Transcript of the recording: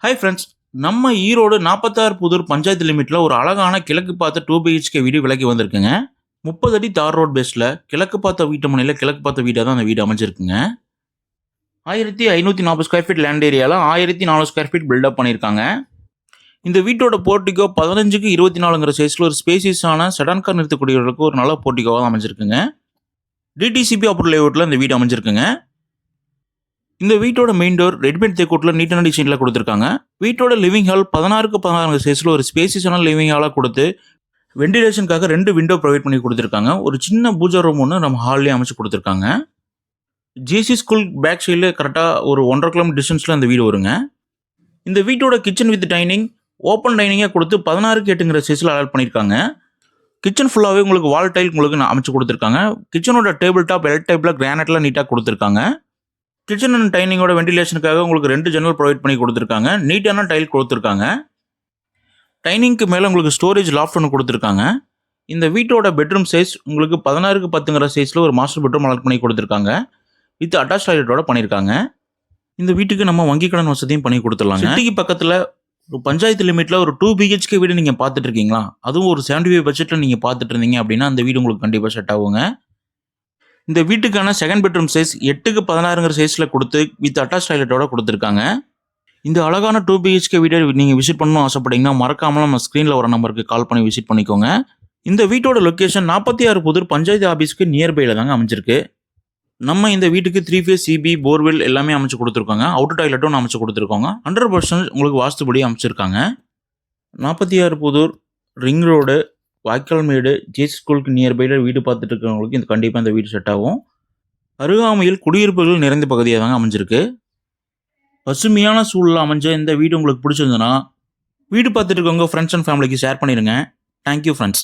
Hi friends, நம்ம ஈரோடு 46 புதூர் பஞ்சாயத்து லிமிட்ல ஒரு அழகான கிழக்கு பார்த்த 2 பிஹெச்கே வீடு விலைக்கு வந்திருக்குங்க. 30 அடி தார் ரோட் பேஸ்ல கிழக்கு பார்த்த வீட்டு முனையில் கிழக்கு பார்த்த வீடாக தான் அந்த வீடு அமைஞ்சிருக்குங்க. 1540 ஸ்கொயர் ஃபீட் லேண்ட் ஏரியாவில் 1400 ஸ்கொயர் ஃபீட் பில்டப் பண்ணியிருக்காங்க. இந்த வீட்டோட போர்ட்டிகோ 15க்கு 24ங்கிற சைஸில் ஒரு ஸ்பேசியஸான செடான் கார் நிறுத்தக்கூடியவர்களுக்கு ஒரு நல்ல போர்ட்டிகோவாக அமைஞ்சிருக்குங்க. டிடிசிபி அப்ரூவல் லேஅவுட்டில் இந்த வீடு அமைஞ்சிருக்குங்க. இந்த வீட்டோட மெயின் டோர் ரெட்மேட் தேக்கோட்டில் நீட்டான டிசைனில் கொடுத்துருக்காங்க. வீட்டோட லிவிங் ஹால் 16க்கு 16 சைஸில் ஒரு ஸ்பேசியஸான லிவிங் ஹாலாக கொடுத்து வெண்டிலேஷனுக்காக 2 விண்டோ ப்ரொவைட் பண்ணி கொடுத்துருக்காங்க. ஒரு சின்ன பூஜா ரூம் ஒன்று நம்ம ஹால்லேயே அமைச்சு கொடுத்துருக்காங்க. ஜிசி ஸ்கூல் பேக் சைடில் கரெக்டாக ஒரு 1.5 கிலோமீட்டர் டிஸ்டன்ஸில் அந்த வீடு வருங்க. இந்த வீட்டோட கிச்சன் வித் டைனிங் ஓப்பன் டைனிங்காக கொடுத்து 16க்கு 8ங்கிற சைஸில் அலாட் பண்ணியிருக்காங்க. கிச்சன் ஃபுல்லாகவே உங்களுக்கு வால் டைல் உங்களுக்கு அமைச்சு கொடுத்துருக்காங்க. கிச்சனோட டேபிள் டாப் எல் டைப்பில் கிரானைட்டில் நீட்டாக கொடுத்துருக்காங்க. கிச்சன் அண்ட் டைனிங்கோட வெண்டிலேஷனுக்காக உங்களுக்கு 2 ஜன்னல் ப்ரொவைட் பண்ணி கொடுத்துருக்காங்க. நீட்டான டைல் கொடுத்துருக்காங்க. டைனிங்க்கு மேலே உங்களுக்கு ஸ்டோரேஜ் லாஃப்ட் ஒன்று கொடுத்துருக்காங்க. இந்த வீட்டோட பெட்ரூம் சைஸ் உங்களுக்கு 16க்கு 10ங்கிற சைஸில் ஒரு மாஸ்டர் பெட்ரூம் அலாட் பண்ணி கொடுத்துருக்காங்க. வித் அட்டாச் டாய்லெட்டோட பண்ணியிருக்காங்க. இந்த வீட்டுக்கு நம்ம வங்கி கடன் வசதியும் பண்ணி கொடுத்துடலாங்க. சிட்டிக்கு பக்கத்தில் ஒரு பஞ்சாயத்து லிமிட்டில் ஒரு 2 பிஹெச்கே வீடு நீங்கள் பார்த்துட்டு இருக்கீங்களா? அதுவும் ஒரு 75 பட்ஜெட்டில் நீங்கள் பார்த்துட்டு இருந்தீங்க அப்படின்னா அந்த வீடு உங்களுக்கு கண்டிப்பாக செட் ஆகுங்க. இந்த வீட்டுக்கான செகண்ட் பெட்ரூம் சைஸ் 8க்கு 16ங்கிற சைஸில் கொடுத்து வித் அட்டாச் டாய்லெட்டோட கொடுத்துருக்காங்க. இந்த அழகான 2 பிஹெச்கே வீடை நீங்கள் விசிட் பண்ணணும் ஆசைப்பட்டீங்கன்னா மறக்காமல் நம்ம ஸ்க்ரீனில் வர நம்பருக்கு கால் பண்ணி விசிட் பண்ணிக்கோங்க. இந்த வீட்டோட லொக்கேஷன் 46 புதூர் பஞ்சாயத்து ஆஃபீஸ்க்கு நியர்பையில் தாங்க அமைஞ்சிருக்கு. நம்ம இந்த வீட்டுக்கு 3 ஃபேஸ் சிபி போர்வெல் எல்லாமே அமைச்சு கொடுத்துருக்கோங்க. அவுட்டர் டாய்லெட்டும் அமைச்சு கொடுத்துருக்கோங்க. 100% உங்களுக்கு வாஸ்துபடி அமைச்சிருக்காங்க. 46 புதூர் ரிங் ரோடு வாய்க்கால்மேடு ஜேசி ஸ்கூலுக்கு நியர்பையில் வீடு பார்த்துட்டு இருக்கிறவங்களுக்கு இந்த கண்டிப்பாக இந்த வீடு செட் ஆகும். அருகாமையில் குடியிருப்புகள் நிறைந்த பகுதியாக தாங்க அமைஞ்சிருக்கு. பசுமையான சூழலில் அமைஞ்ச இந்த வீடு உங்களுக்கு பிடிச்சிருந்ததுன்னா வீடு பார்த்துட்டு இருக்கவங்க ஃப்ரெண்ட்ஸ் அண்ட் ஃபேமிலிக்கு ஷேர் பண்ணிடுங்க. Thank you friends.